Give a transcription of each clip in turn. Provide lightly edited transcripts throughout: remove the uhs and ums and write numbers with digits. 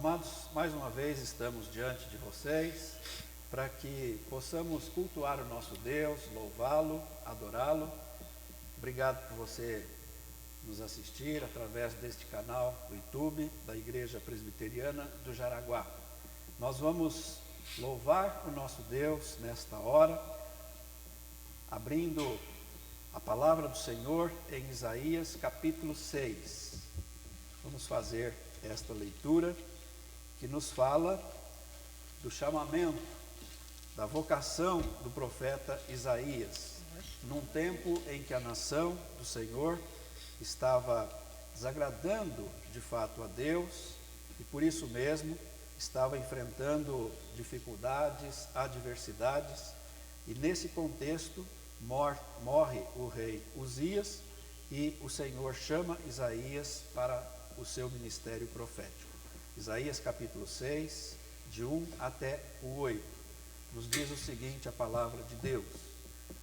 Amados, mais uma vez estamos diante de vocês para que possamos cultuar o nosso Deus, louvá-lo, adorá-lo. Obrigado por você nos assistir através deste canal do YouTube da Igreja Presbiteriana do Jaraguá. Nós vamos louvar o nosso Deus nesta hora, abrindo a palavra do Senhor em Isaías capítulo 6. Vamos fazer esta leitura que nos fala do chamamento, da vocação do profeta Isaías, num tempo em que a nação do Senhor estava desagradando de fato a Deus e por isso mesmo estava enfrentando dificuldades, adversidades, e nesse contexto morre o rei Uzias e o Senhor chama Isaías para o seu ministério profético. Isaías capítulo 6, de 1 até o 8, nos diz o seguinte a palavra de Deus: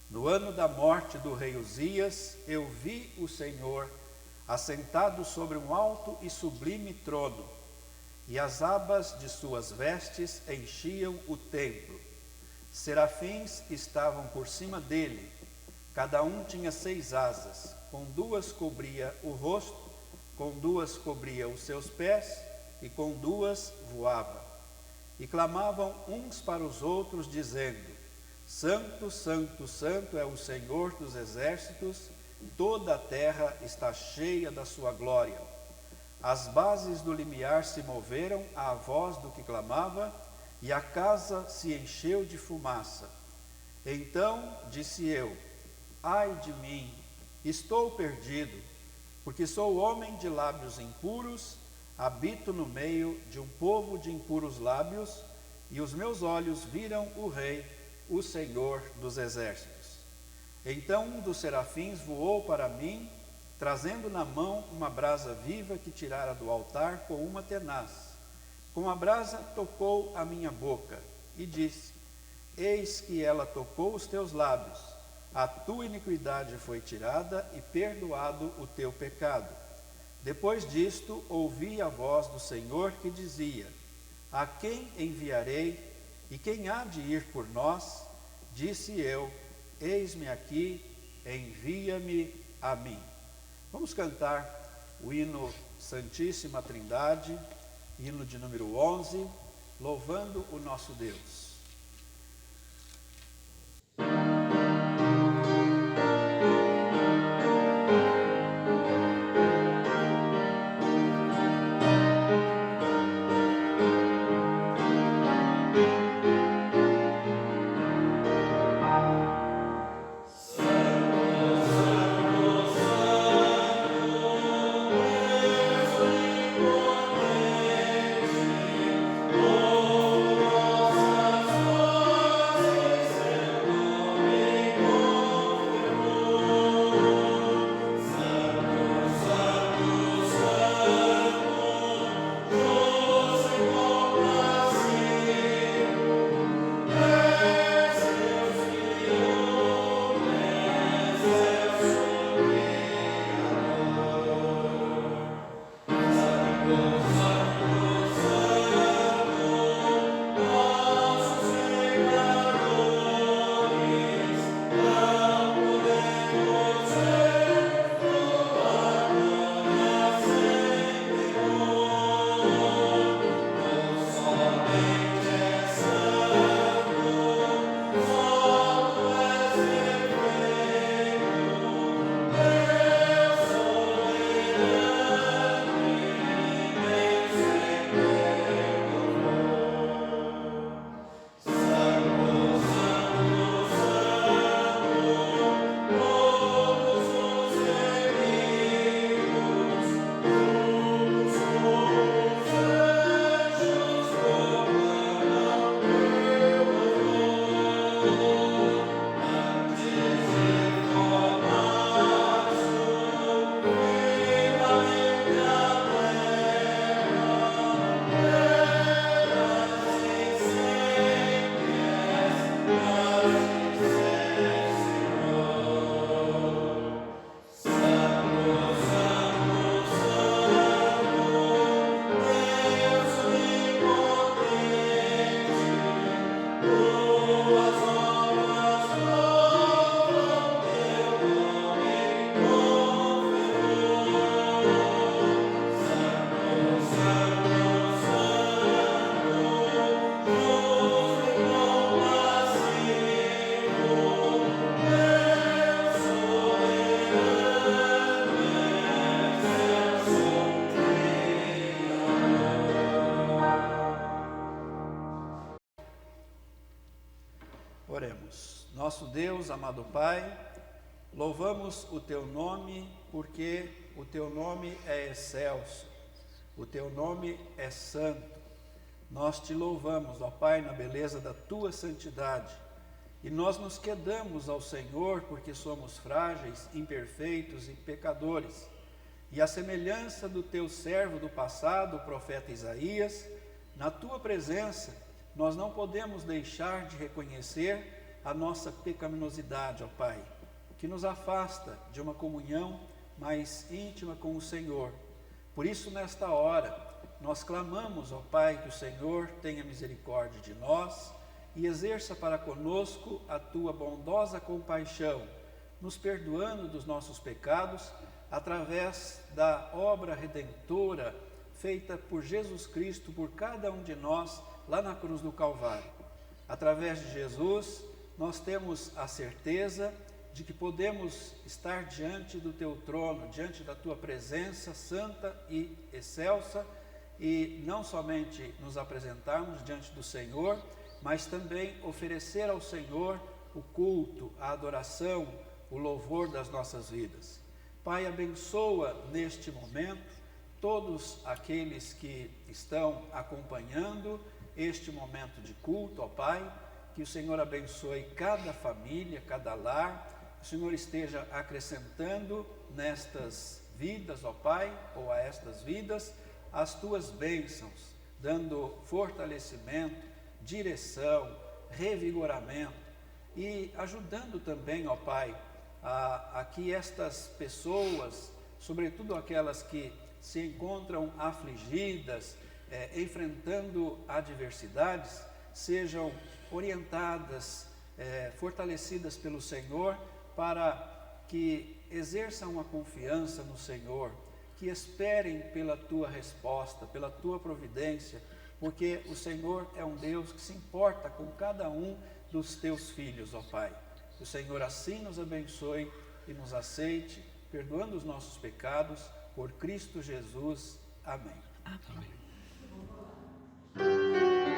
No ano da morte do rei Uzias, eu vi o Senhor assentado sobre um alto e sublime trono, e as abas de suas vestes enchiam o templo. Serafins estavam por cima dele, cada um tinha 6 asas, com 2 cobria o rosto, com 2 cobria os seus pés, e com 2 voava. E clamavam uns para os outros, dizendo: Santo, Santo, Santo é o Senhor dos exércitos, toda a terra está cheia da sua glória. As bases do limiar se moveram à voz do que clamava, e a casa se encheu de fumaça. Então disse eu: Ai de mim, estou perdido, porque sou homem de lábios impuros, habito no meio de um povo de impuros lábios, e os meus olhos viram o Rei, o Senhor dos exércitos. Então um dos serafins voou para mim, trazendo na mão uma brasa viva que tirara do altar com uma tenaz. Com a brasa tocou a minha boca e disse: Eis que ela tocou os teus lábios, a tua iniquidade foi tirada e perdoado o teu pecado. Depois disto, ouvi a voz do Senhor que dizia: A quem enviarei e quem há de ir por nós? Disse eu: Eis-me aqui, envia-me a mim. Vamos cantar o hino Santíssima Trindade, hino de número 11, louvando o nosso Deus. Oh Oremos. Nosso Deus, amado Pai, louvamos o Teu nome, porque o Teu nome é excelso, o Teu nome é santo. Nós Te louvamos, ó Pai, na beleza da Tua santidade, e nós nos quedamos ao Senhor, porque somos frágeis, imperfeitos e pecadores. E a semelhança do Teu servo do passado, o profeta Isaías, na Tua presença, nós não podemos deixar de reconhecer a nossa pecaminosidade, ó Pai, que nos afasta de uma comunhão mais íntima com o Senhor. Por isso, nesta hora, nós clamamos, ó Pai, que o Senhor tenha misericórdia de nós e exerça para conosco a Tua bondosa compaixão, nos perdoando dos nossos pecados, através da obra redentora feita por Jesus Cristo, por cada um de nós, lá na cruz do Calvário. Através de Jesus, nós temos a certeza de que podemos estar diante do Teu trono, diante da Tua presença santa e excelsa, e não somente nos apresentarmos diante do Senhor, mas também oferecer ao Senhor o culto, a adoração, o louvor das nossas vidas. Pai, abençoa neste momento todos aqueles que estão acompanhando este momento de culto, ó Pai, que o Senhor abençoe cada família, cada lar, que o Senhor esteja acrescentando nestas vidas, ó Pai, ou a estas vidas, as Tuas bênçãos, dando fortalecimento, direção, revigoramento e ajudando também, ó Pai, a que estas pessoas, sobretudo aquelas que se encontram afligidas, enfrentando adversidades, sejam orientadas, fortalecidas pelo Senhor, para que exerçam a confiança no Senhor, que esperem pela Tua resposta, pela Tua providência, porque o Senhor é um Deus que se importa com cada um dos Teus filhos, ó Pai. Que o Senhor assim nos abençoe e nos aceite, perdoando os nossos pecados, por Cristo Jesus. Amém. Amém. Sempre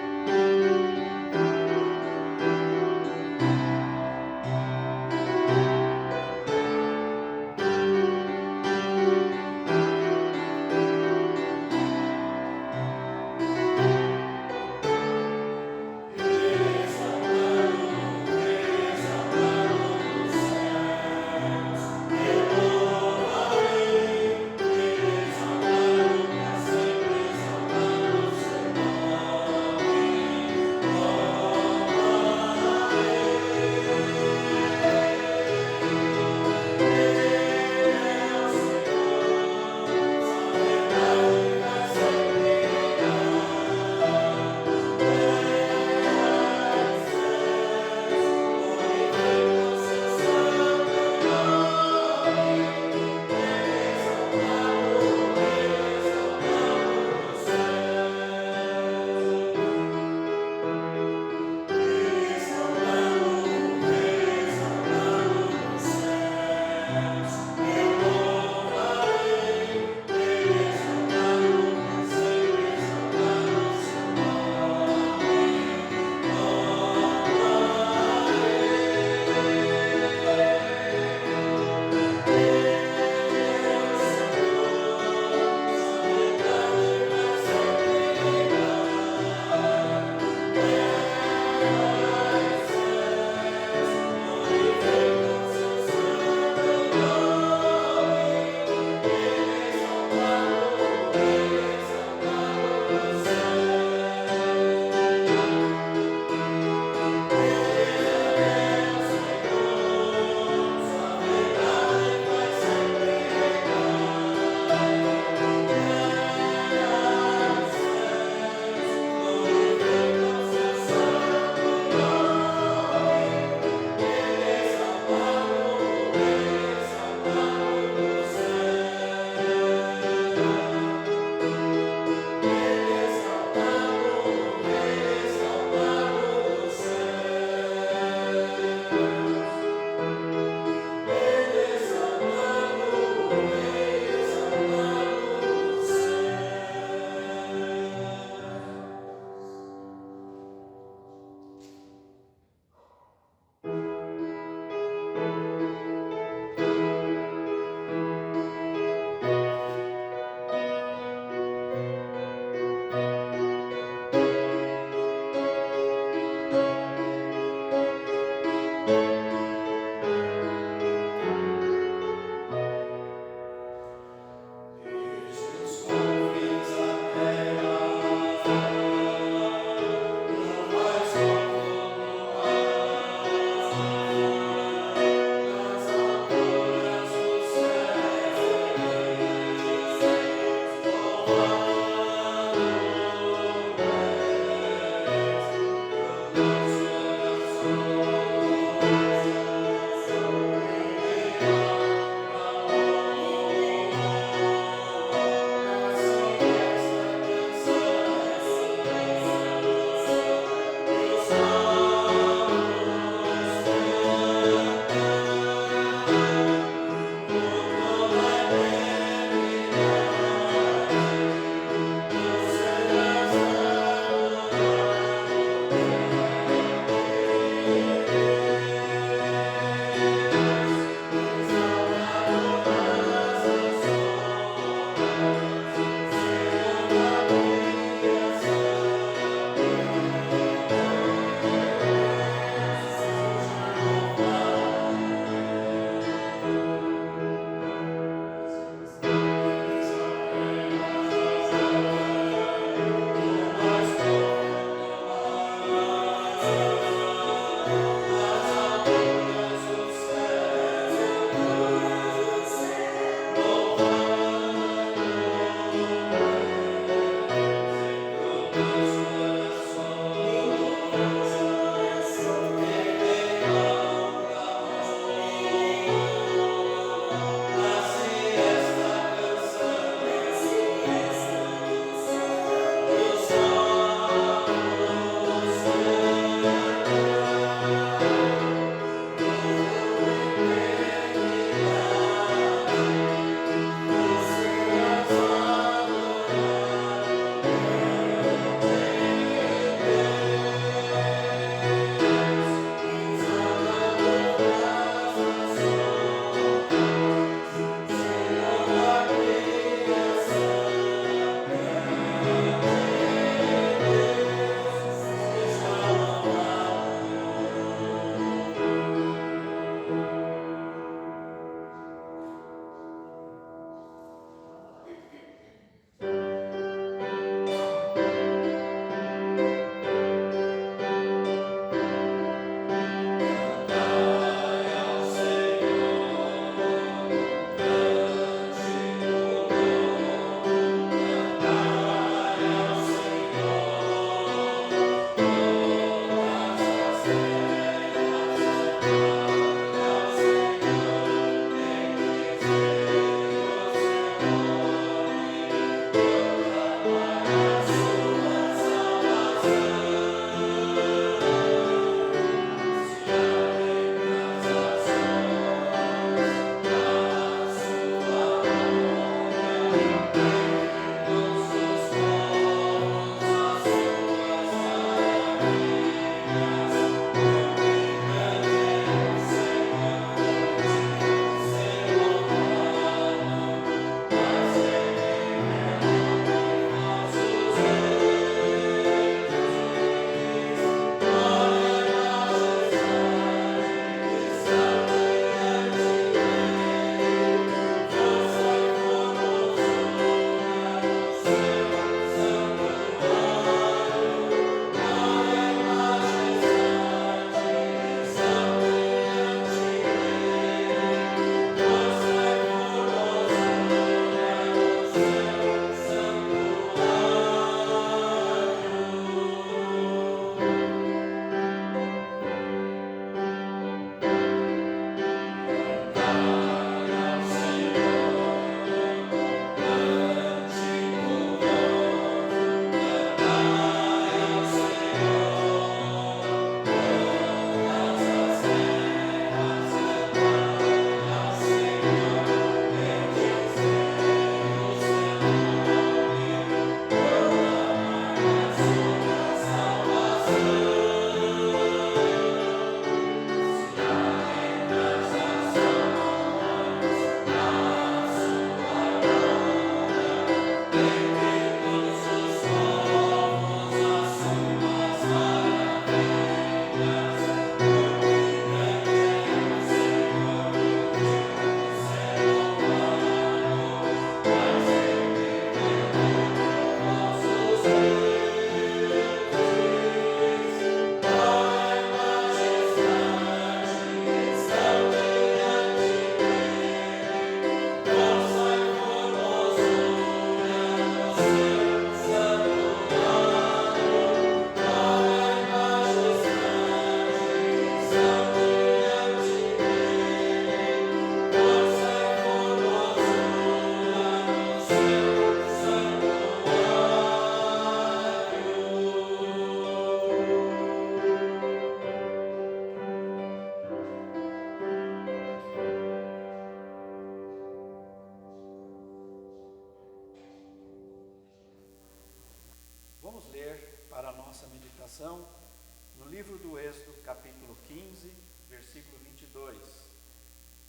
22,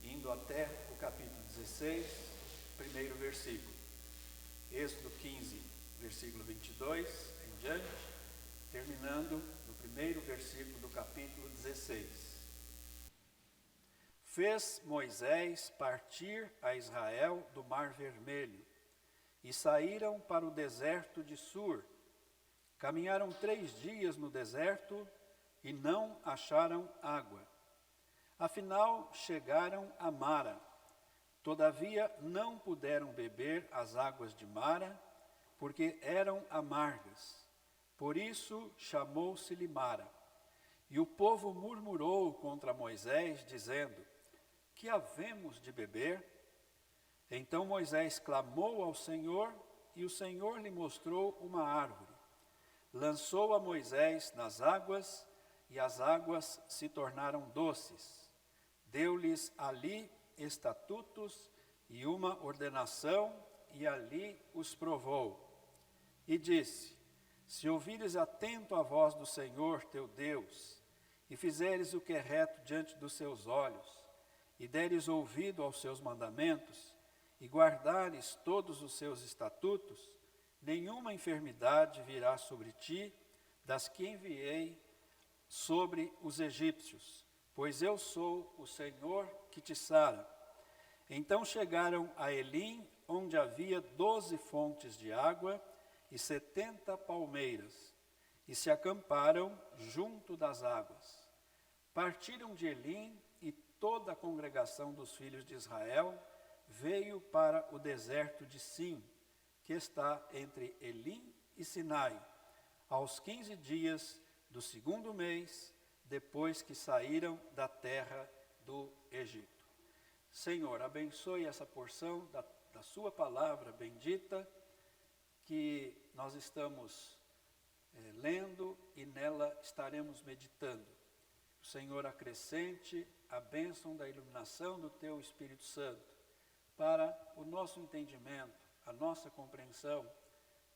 indo até o capítulo 16, primeiro versículo. Êxodo 15, versículo 22 em diante, terminando no primeiro versículo do capítulo 16. Fez Moisés partir a Israel do Mar Vermelho, e saíram para o deserto de Sur. Caminharam 3 dias no deserto e não acharam água. Afinal, chegaram a Mara. Todavia, não puderam beber as águas de Mara, porque eram amargas. Por isso, chamou-se-lhe Mara. E o povo murmurou contra Moisés, dizendo: que havemos de beber? Então Moisés clamou ao Senhor, e o Senhor lhe mostrou uma árvore. Lançou a Moisés nas águas, e as águas se tornaram doces. Deu-lhes ali estatutos e uma ordenação, e ali os provou. E disse: se ouvires atento a voz do Senhor teu Deus, e fizeres o que é reto diante dos seus olhos, e deres ouvido aos seus mandamentos, e guardares todos os seus estatutos, nenhuma enfermidade virá sobre ti, das que enviei sobre os egípcios, pois eu sou o Senhor que te sara. Então chegaram a Elim, onde havia 12 fontes de água e 70 palmeiras, e se acamparam junto das águas. Partiram de Elim, e toda a congregação dos filhos de Israel veio para o deserto de Sim, que está entre Elim e Sinai, aos 15 dias do 2º mês, depois que saíram da terra do Egito. Senhor, abençoe essa porção da sua palavra bendita, que nós estamos lendo e nela estaremos meditando. O Senhor acrescente a bênção da iluminação do teu Espírito Santo, para o nosso entendimento, a nossa compreensão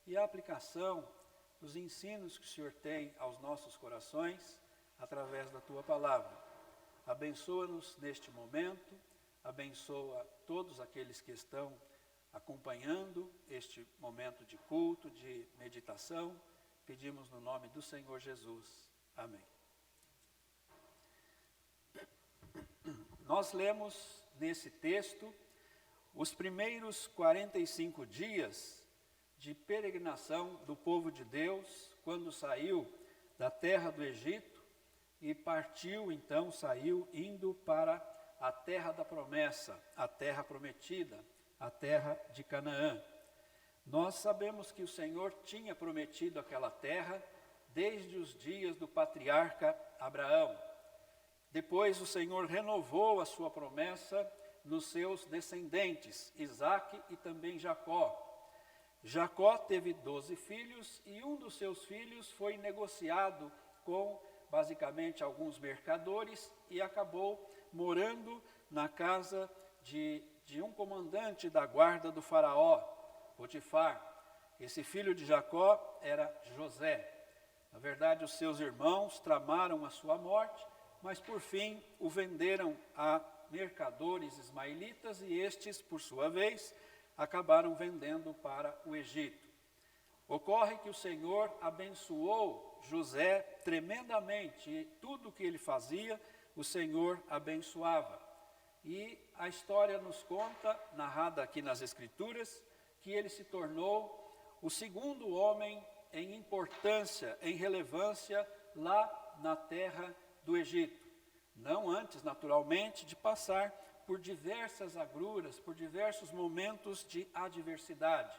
e a aplicação dos ensinos que o Senhor tem aos nossos corações através da tua palavra. Abençoa-nos neste momento, abençoa todos aqueles que estão acompanhando este momento de culto, de meditação. Pedimos no nome do Senhor Jesus. Amém. Nós lemos nesse texto os primeiros 45 dias de peregrinação do povo de Deus, quando saiu da terra do Egito e partiu, então saiu indo para a terra da promessa, a terra prometida, a terra de Canaã. Nós sabemos que o Senhor tinha prometido aquela terra desde os dias do patriarca Abraão. Depois o Senhor renovou a sua promessa nos seus descendentes, Isaque e também Jacó. Jacó teve 12 filhos e um dos seus filhos foi negociado com, basicamente, alguns mercadores e acabou morando na casa de um comandante da guarda do faraó, Potifar. Esse filho de Jacó era José. Na verdade, os seus irmãos tramaram a sua morte, mas por fim o venderam a mercadores ismaelitas e estes, por sua vez, acabaram vendendo para o Egito. Ocorre que o Senhor abençoou José tremendamente e tudo que ele fazia, o Senhor abençoava. E a história nos conta, narrada aqui nas Escrituras, que ele se tornou o 2º homem em importância, em relevância, lá na terra do Egito. Não antes, naturalmente, de passar por diversas agruras, por diversos momentos de adversidade.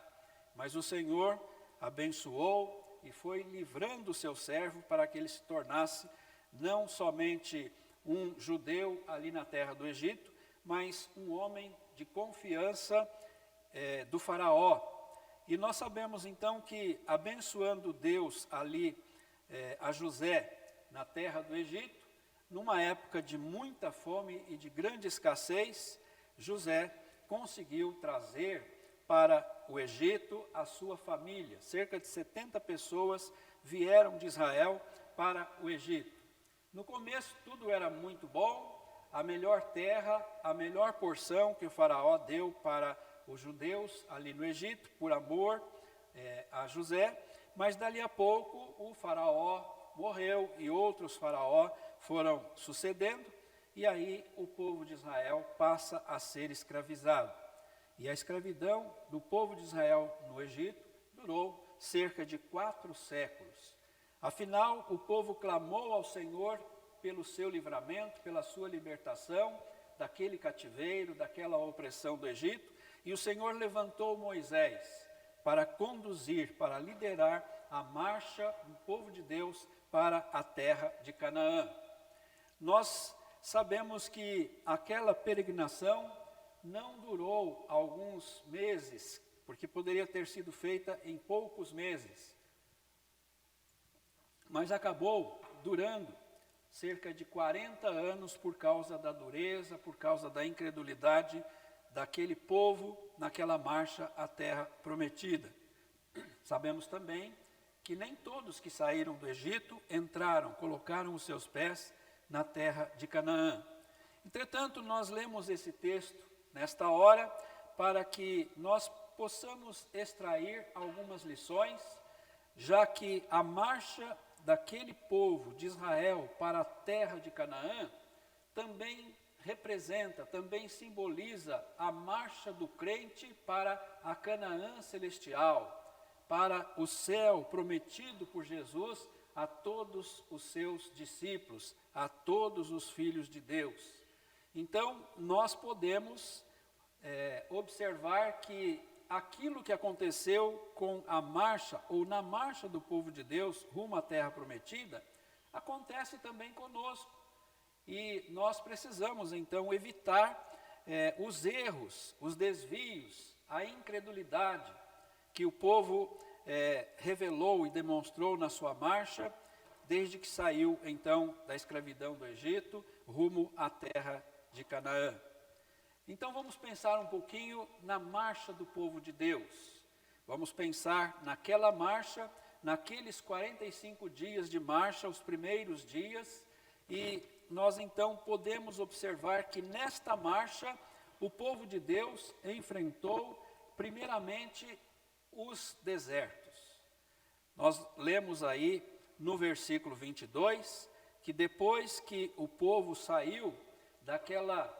Mas o Senhor abençoou e foi livrando o seu servo para que ele se tornasse não somente um judeu ali na terra do Egito, mas um homem de confiança do faraó. E nós sabemos então que, abençoando Deus ali a José na terra do Egito, numa época de muita fome e de grande escassez, José conseguiu trazer para o Egito a sua família. Cerca de 70 pessoas vieram de Israel para o Egito. No começo tudo era muito bom, a melhor terra, a melhor porção que o faraó deu para os judeus ali no Egito, por amor a José, mas dali a pouco o faraó morreu e outros faraó foram sucedendo, e aí o povo de Israel passa a ser escravizado. E a escravidão do povo de Israel no Egito durou cerca de 4 séculos. Afinal, o povo clamou ao Senhor pelo seu livramento, pela sua libertação daquele cativeiro, daquela opressão do Egito, e o Senhor levantou Moisés para conduzir, para liderar a marcha do povo de Deus para a terra de Canaã. Nós sabemos que aquela peregrinação não durou alguns meses, porque poderia ter sido feita em poucos meses, mas acabou durando cerca de 40 anos por causa da dureza, por causa da incredulidade daquele povo naquela marcha à terra prometida. Sabemos também que nem todos que saíram do Egito entraram, colocaram os seus pés na terra de Canaã. Entretanto, nós lemos esse texto nesta hora para que nós possamos extrair algumas lições, já que a marcha daquele povo de Israel para a terra de Canaã também representa, também simboliza a marcha do crente para a Canaã celestial, para o céu prometido por Jesus a todos os seus discípulos, a todos os filhos de Deus. Então, nós podemos observar que aquilo que aconteceu com a marcha, ou na marcha do povo de Deus rumo à terra prometida, acontece também conosco. E nós precisamos, então, evitar os erros, os desvios, a incredulidade que o povo revelou e demonstrou na sua marcha, desde que saiu, então, da escravidão do Egito, rumo à terra de Canaã. Então vamos pensar um pouquinho na marcha do povo de Deus. Vamos pensar naquela marcha, naqueles 45 dias de marcha, os primeiros dias, e nós então podemos observar que nesta marcha o povo de Deus enfrentou primeiramente os desertos. Nós lemos aí no versículo 22 que depois que o povo saiu daquela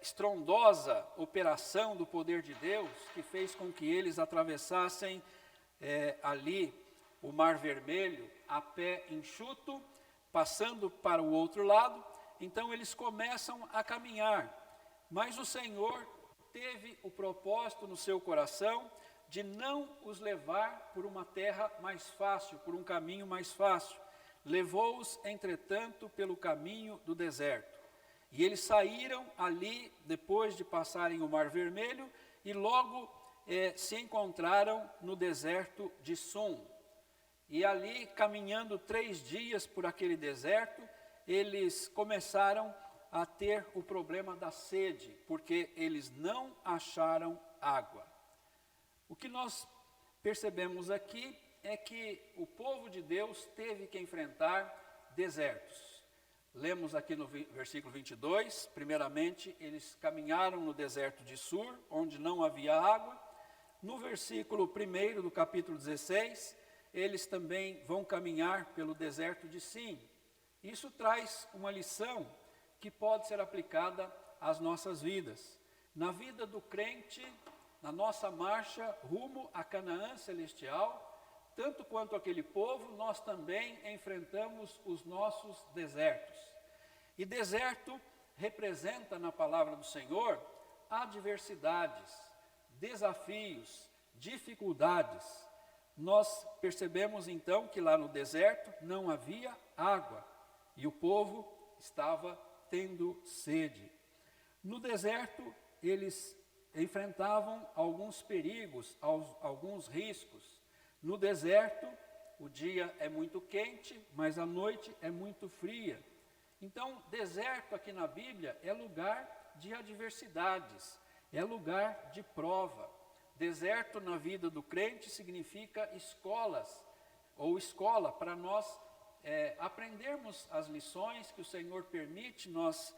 estrondosa operação do poder de Deus, que fez com que eles atravessassem ali o Mar Vermelho a pé enxuto, passando para o outro lado, então eles começam a caminhar, mas o Senhor teve o propósito no seu coração de não os levar por uma terra mais fácil, por um caminho mais fácil. Levou-os, entretanto, pelo caminho do deserto. E eles saíram ali, depois de passarem o Mar Vermelho, e logo se encontraram no deserto de Sum. E ali, caminhando 3 dias por aquele deserto, eles começaram a ter o problema da sede, porque eles não acharam água. O que nós percebemos aqui é que o povo de Deus teve que enfrentar desertos. Lemos aqui no versículo 22, primeiramente, eles caminharam no deserto de Sur, onde não havia água. No versículo 1 do capítulo 16, eles também vão caminhar pelo deserto de Sim. Isso traz uma lição que pode ser aplicada às nossas vidas. Na vida do crente, na nossa marcha rumo à Canaã celestial, tanto quanto aquele povo, nós também enfrentamos os nossos desertos. E deserto representa na palavra do Senhor adversidades, desafios, dificuldades. Nós percebemos então que lá no deserto não havia água e o povo estava tendo sede. No deserto eles enfrentavam alguns perigos, alguns riscos. No deserto, o dia é muito quente, mas a noite é muito fria. Então, deserto aqui na Bíblia é lugar de adversidades, é lugar de prova. Deserto na vida do crente significa escolas, ou escola, para nós aprendermos as lições que o Senhor permite nós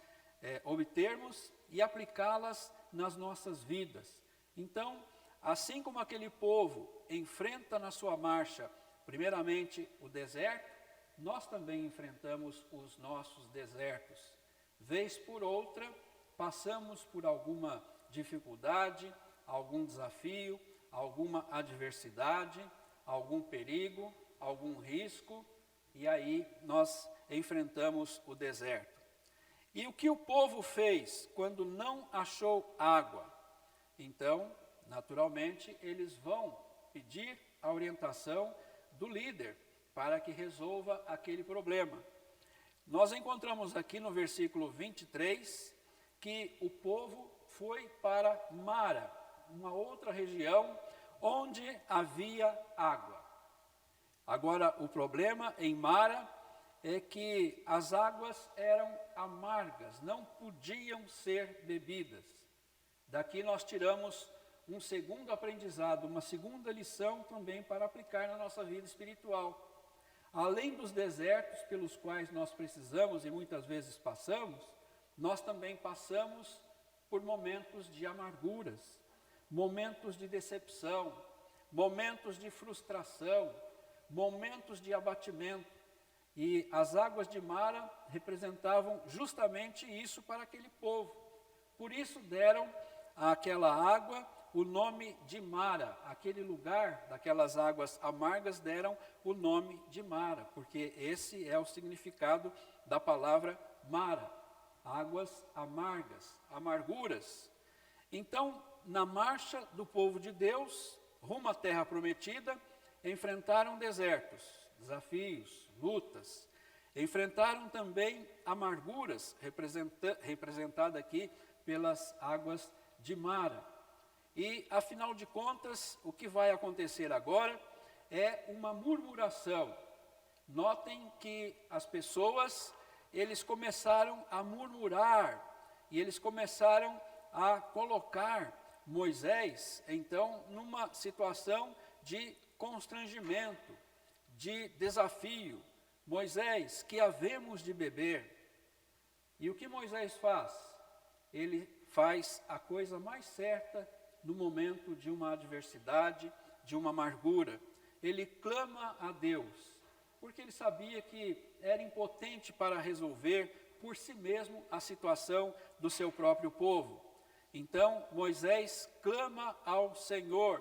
obtermos e aplicá-las nas nossas vidas. Então, assim como aquele povo enfrenta na sua marcha, primeiramente o deserto, nós também enfrentamos os nossos desertos. Vez por outra, passamos por alguma dificuldade, algum desafio, alguma adversidade, algum perigo, algum risco, e aí nós enfrentamos o deserto. E o que o povo fez quando não achou água? Então, naturalmente, eles vão pedir a orientação do líder para que resolva aquele problema. Nós encontramos aqui no versículo 23 que o povo foi para Mara, uma outra região onde havia água. Agora, o problema em Mara é que as águas eram amargas, não podiam ser bebidas. Daqui nós tiramos um segundo aprendizado, uma segunda lição também para aplicar na nossa vida espiritual. Além dos desertos pelos quais nós precisamos e muitas vezes passamos, nós também passamos por momentos de amarguras, momentos de decepção, momentos de frustração, momentos de abatimento. E as águas de Mara representavam justamente isso para aquele povo. Por isso deram àquela água o nome de Mara. Aquele lugar daquelas águas amargas deram o nome de Mara, porque esse é o significado da palavra Mara. Águas amargas, amarguras. Então, na marcha do povo de Deus, rumo à terra prometida, enfrentaram desertos, desafios, lutas. Enfrentaram também amarguras, representada aqui pelas águas de Mara. E, afinal de contas, o que vai acontecer agora é uma murmuração. Notem que as pessoas, eles começaram a murmurar, e eles começaram a colocar Moisés, então, numa situação de constrangimento, de desafio. Moisés, que havemos de beber? E o que Moisés faz? Ele faz a coisa mais certa no momento de uma adversidade, de uma amargura. Ele clama a Deus, porque ele sabia que era impotente para resolver por si mesmo a situação do seu próprio povo. Então, Moisés clama ao Senhor,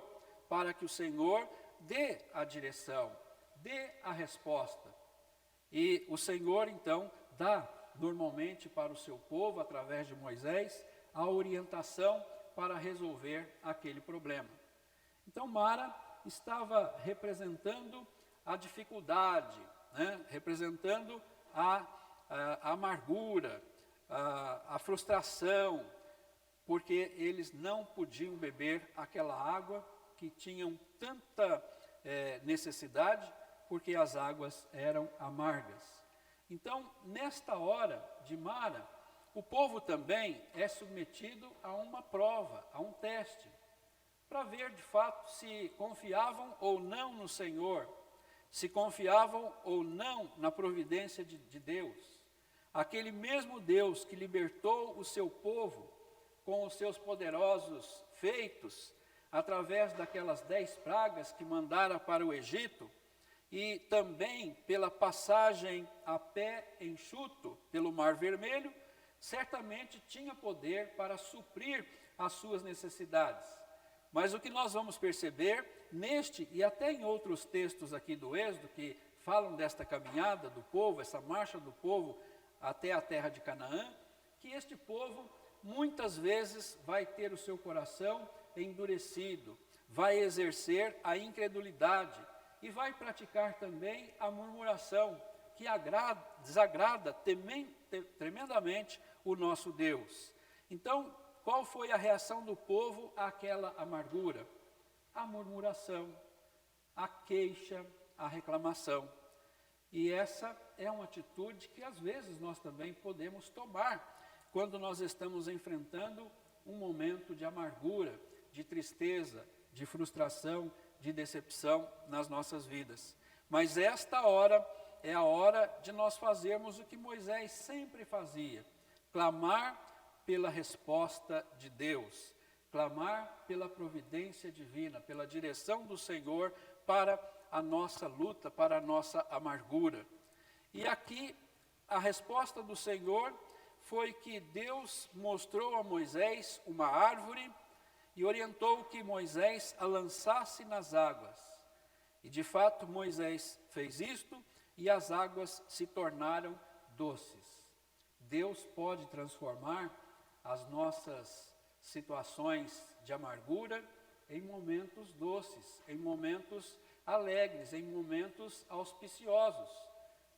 para que o Senhor dê a direção, dê a resposta. E o Senhor, então, dá normalmente para o seu povo, através de Moisés, a orientação para resolver aquele problema. Então, Mara estava representando a dificuldade, representando a amargura, a frustração, porque eles não podiam beber aquela água que tinham tanta necessidade, porque as águas eram amargas. Então, nesta hora de Mara, o povo também é submetido a uma prova, a um teste, para ver de fato se confiavam ou não no Senhor, se confiavam ou não na providência de Deus. Aquele mesmo Deus que libertou o seu povo com os seus poderosos feitos, através daquelas 10 pragas que mandara para o Egito, e também pela passagem a pé enxuto pelo Mar Vermelho, certamente tinha poder para suprir as suas necessidades. Mas o que nós vamos perceber neste e até em outros textos aqui do Êxodo, que falam desta caminhada do povo, essa marcha do povo até a terra de Canaã, que este povo muitas vezes vai ter o seu coração endurecido, vai exercer a incredulidade e vai praticar também a murmuração, que desagrada tremendamente o nosso Deus. Então, qual foi a reação do povo àquela amargura? A murmuração, a queixa, a reclamação. E essa é uma atitude que às vezes nós também podemos tomar quando nós estamos enfrentando um momento de amargura, de tristeza, de frustração, de decepção nas nossas vidas. Mas esta hora é a hora de nós fazermos o que Moisés sempre fazia: clamar pela resposta de Deus, clamar pela providência divina, pela direção do Senhor para a nossa luta, para a nossa amargura. E aqui a resposta do Senhor foi que Deus mostrou a Moisés uma árvore e orientou que Moisés a lançasse nas águas. E de fato Moisés fez isto e as águas se tornaram doces. Deus pode transformar as nossas situações de amargura em momentos doces, em momentos alegres, em momentos auspiciosos,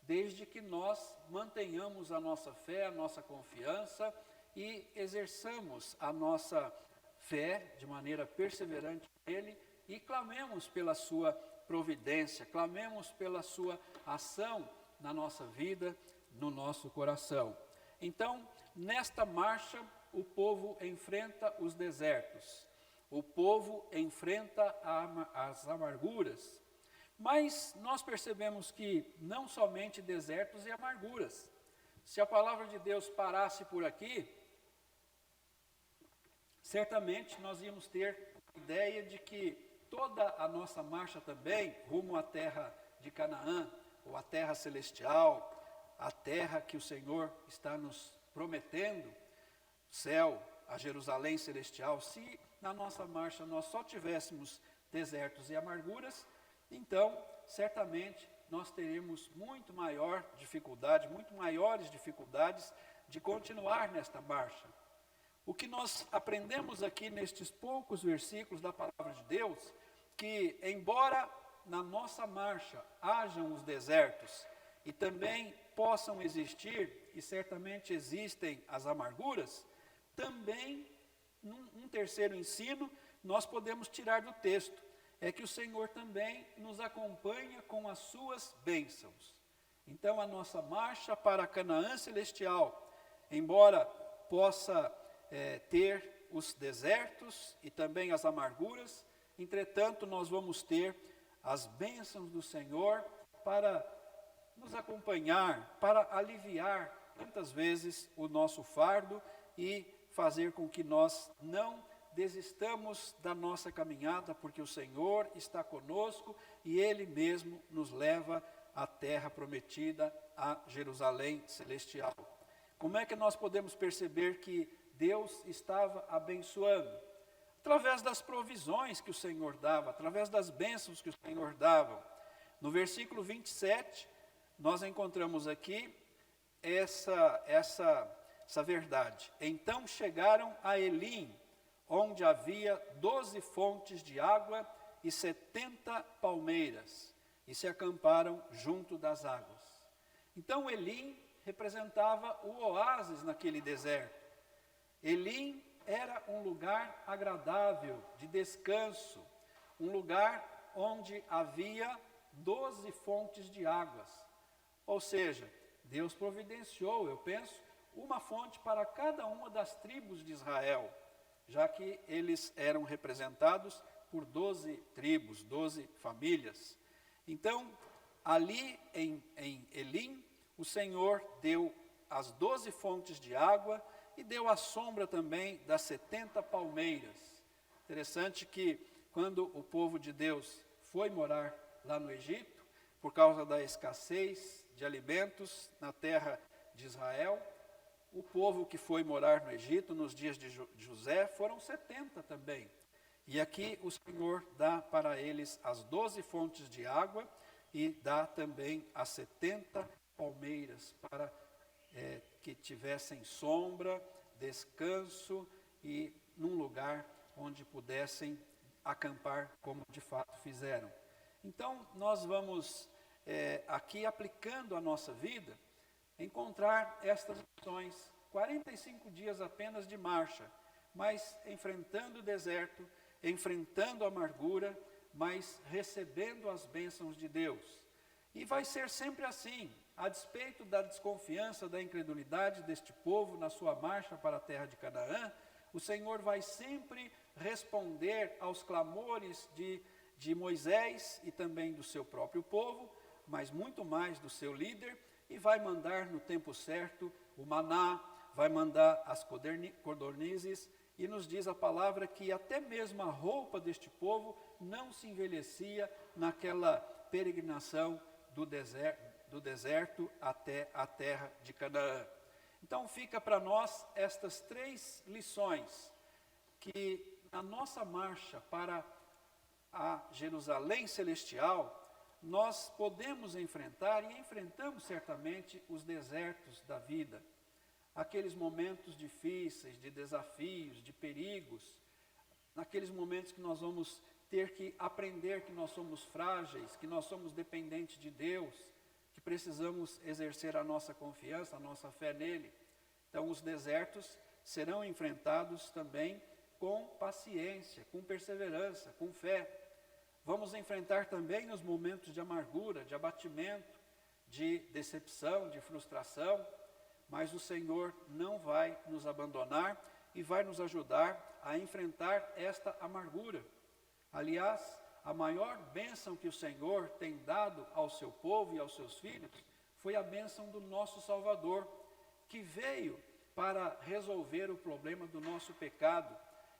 desde que nós mantenhamos a nossa fé, a nossa confiança e exerçamos a nossa fé de maneira perseverante nele e clamemos pela sua providência, clamemos pela sua ação na nossa vida, no nosso coração. Então, nesta marcha, o povo enfrenta os desertos, o povo enfrenta as amarguras, mas nós percebemos que não somente desertos e amarguras. Se a palavra de Deus parasse por aqui, certamente nós íamos ter a ideia de que toda a nossa marcha também, rumo à terra de Canaã, ou à terra celestial, a terra que o Senhor está nos prometendo, céu, a Jerusalém celestial, se na nossa marcha nós só tivéssemos desertos e amarguras, então, certamente, nós teríamos muito maiores dificuldades de continuar nesta marcha. O que nós aprendemos aqui nestes poucos versículos da palavra de Deus, que embora na nossa marcha hajam os desertos e também possam existir, e certamente existem as amarguras, também, um terceiro ensino, nós podemos tirar do texto, é que o Senhor também nos acompanha com as suas bênçãos. Então, a nossa marcha para Canaã celestial, embora possa ter os desertos e também as amarguras, entretanto, nós vamos ter as bênçãos do Senhor para nos acompanhar, para aliviar tantas vezes o nosso fardo e fazer com que nós não desistamos da nossa caminhada, porque o Senhor está conosco e Ele mesmo nos leva à terra prometida, a Jerusalém celestial. Como é que nós podemos perceber que Deus estava abençoando? Através das provisões que o Senhor dava, através das bênçãos que o Senhor dava. No versículo 27, nós encontramos aqui essa verdade. Então chegaram a Elim, onde havia 12 fontes de água e 70 palmeiras, e se acamparam junto das águas. Então Elim representava o oásis naquele deserto. Elim era um lugar agradável, de descanso, um lugar onde havia 12 fontes de águas. Ou seja, Deus providenciou, eu penso, uma fonte para cada uma das tribos de Israel, já que eles eram representados por 12 tribos, 12 famílias. Então, ali em Elim, o Senhor deu as 12 fontes de água e deu a sombra também das 70 palmeiras. Interessante que quando o povo de Deus foi morar lá no Egito, por causa da escassez de alimentos na terra de Israel, o povo que foi morar no Egito nos dias de José foram 70 também. E aqui o Senhor dá para eles as 12 fontes de água e dá também as 70 palmeiras para que tivessem sombra, descanso e num lugar onde pudessem acampar como de fato fizeram. Então nós vamos aqui aplicando a nossa vida, encontrar estas lições, 45 dias apenas de marcha, mas enfrentando o deserto, enfrentando a amargura, mas recebendo as bênçãos de Deus. E vai ser sempre assim, a despeito da desconfiança, da incredulidade deste povo na sua marcha para a terra de Canaã, o Senhor vai sempre responder aos clamores de Moisés e também do seu próprio povo, mas muito mais do seu líder, e vai mandar no tempo certo o maná, vai mandar as codornizes, e nos diz a palavra que até mesmo a roupa deste povo não se envelhecia naquela peregrinação do deserto até a terra de Canaã. Então fica para nós estas 3 lições, que na nossa marcha para a Jerusalém celestial, nós podemos enfrentar e enfrentamos certamente os desertos da vida, aqueles momentos difíceis, de desafios, de perigos, naqueles momentos que nós vamos ter que aprender que nós somos frágeis, que nós somos dependentes de Deus, que precisamos exercer a nossa confiança, a nossa fé nele. Então os desertos serão enfrentados também com paciência, com perseverança, com fé. Vamos enfrentar também os momentos de amargura, de abatimento, de decepção, de frustração, mas o Senhor não vai nos abandonar e vai nos ajudar a enfrentar esta amargura. Aliás, a maior bênção que o Senhor tem dado ao seu povo e aos seus filhos foi a bênção do nosso Salvador, que veio para resolver o problema do nosso pecado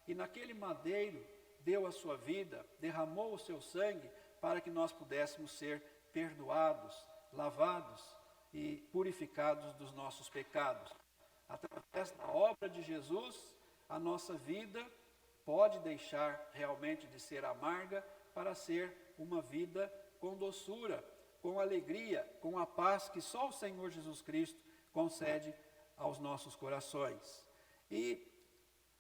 e naquele madeiro deu a sua vida, derramou o seu sangue para que nós pudéssemos ser perdoados, lavados e purificados dos nossos pecados. Através da obra de Jesus, a nossa vida pode deixar realmente de ser amarga para ser uma vida com doçura, com alegria, com a paz que só o Senhor Jesus Cristo concede aos nossos corações. E,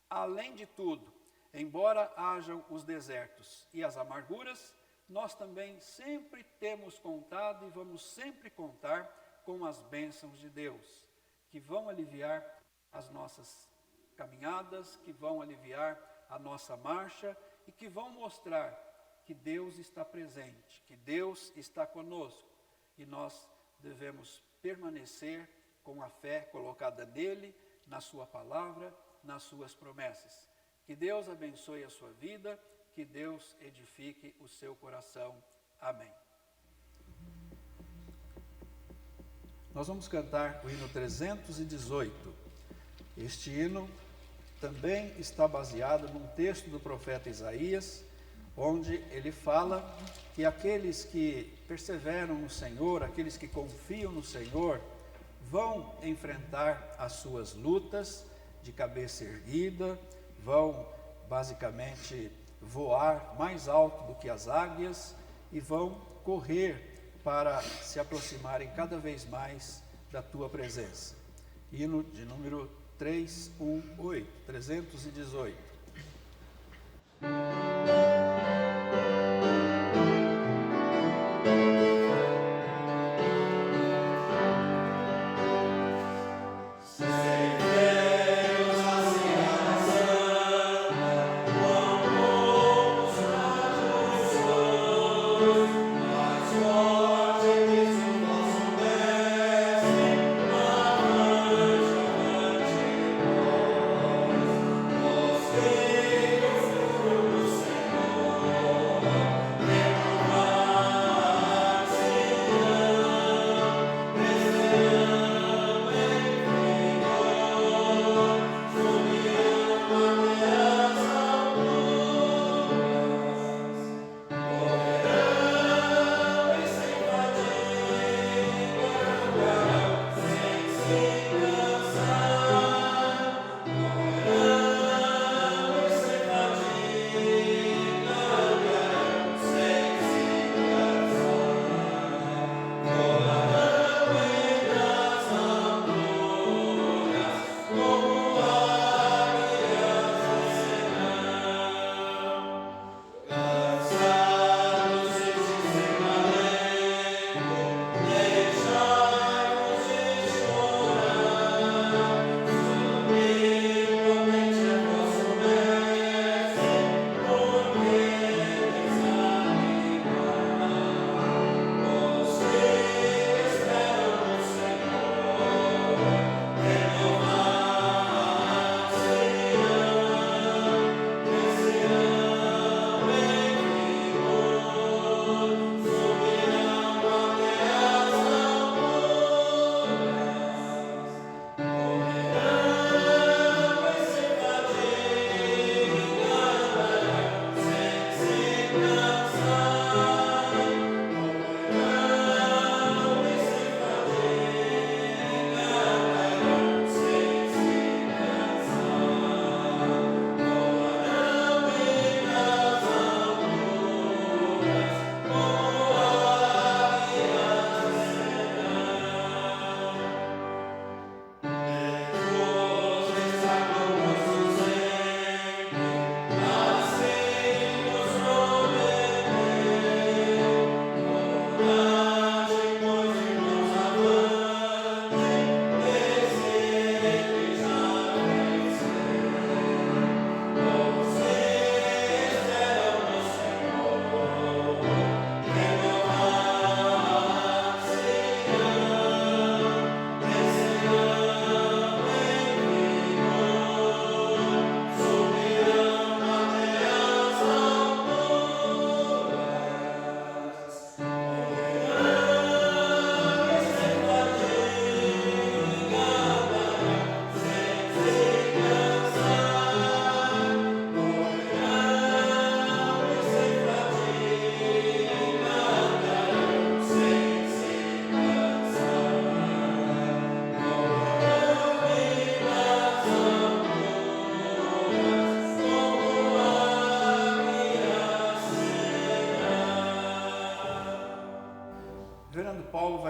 além de tudo, embora hajam os desertos e as amarguras, nós também sempre temos contado e vamos sempre contar com as bênçãos de Deus, que vão aliviar as nossas caminhadas, que vão aliviar a nossa marcha e que vão mostrar que Deus está presente, que Deus está conosco e nós devemos permanecer com a fé colocada nele, na sua palavra, nas suas promessas. Que Deus abençoe a sua vida, que Deus edifique o seu coração. Amém. Nós vamos cantar o hino 318. Este hino também está baseado num texto do profeta Isaías, onde ele fala que aqueles que perseveram no Senhor, aqueles que confiam no Senhor, vão enfrentar as suas lutas de cabeça erguida, vão basicamente voar mais alto do que as águias e vão correr para se aproximarem cada vez mais da tua presença. Hino de número 318. Senhor.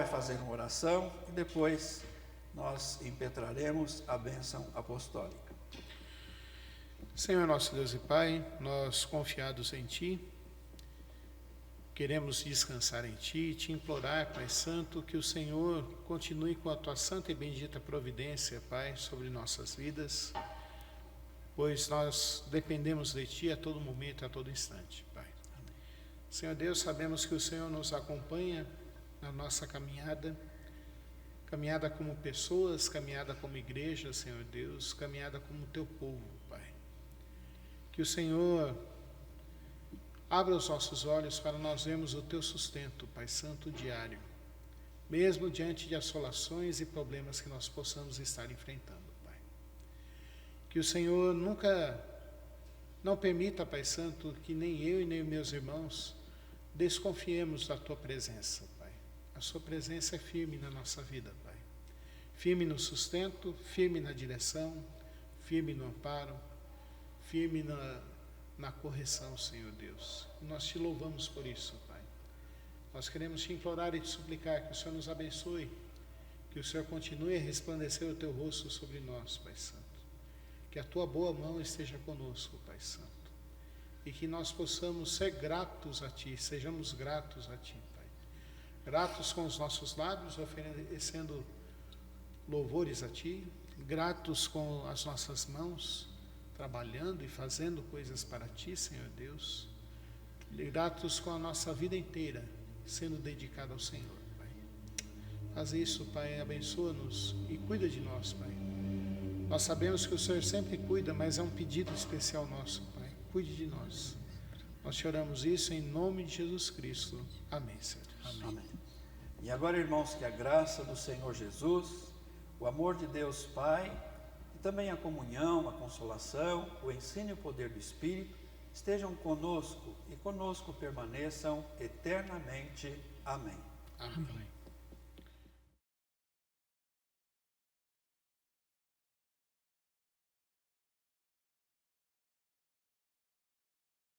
vai fazer uma oração e depois nós impetraremos a bênção apostólica. Senhor nosso Deus e Pai, nós confiados em Ti, queremos descansar em Ti e Te implorar, Pai Santo, que o Senhor continue com a Tua santa e bendita providência, Pai, sobre nossas vidas, pois nós dependemos de Ti a todo momento, a todo instante, Pai. Amém. Senhor Deus, sabemos que o Senhor nos acompanha na nossa caminhada como pessoas, caminhada como igreja, Senhor Deus, caminhada como Teu povo, Pai. Que o Senhor abra os nossos olhos para nós vermos o Teu sustento, Pai Santo, diário, mesmo diante de assolações e problemas que nós possamos estar enfrentando, Pai. Que o Senhor não permita, Pai Santo, que nem eu e nem meus irmãos desconfiemos da Tua presença, Pai. A Sua presença é firme na nossa vida, Pai. Firme no sustento, firme na direção, firme no amparo, firme na correção, Senhor Deus. E nós Te louvamos por isso, Pai. Nós queremos Te implorar e Te suplicar que o Senhor nos abençoe, que o Senhor continue a resplandecer o Teu rosto sobre nós, Pai Santo. Que a Tua boa mão esteja conosco, Pai Santo. E que nós possamos ser gratos a Ti, sejamos gratos a Ti, Pai. Gratos com os nossos lábios, oferecendo louvores a Ti, gratos com as nossas mãos, trabalhando e fazendo coisas para Ti, Senhor Deus, gratos com a nossa vida inteira, sendo dedicada ao Senhor, Pai. Faz isso, Pai, abençoa-nos e cuida de nós, Pai. Nós sabemos que o Senhor sempre cuida, mas é um pedido especial nosso, Pai. Cuide de nós. Nós te oramos isso em nome de Jesus Cristo. Amém, Senhor. Amém. Amém. E agora, irmãos, que a graça do Senhor Jesus, o amor de Deus Pai, e também a comunhão, a consolação, o ensino e o poder do Espírito estejam conosco e conosco permaneçam eternamente. Amém. Amém.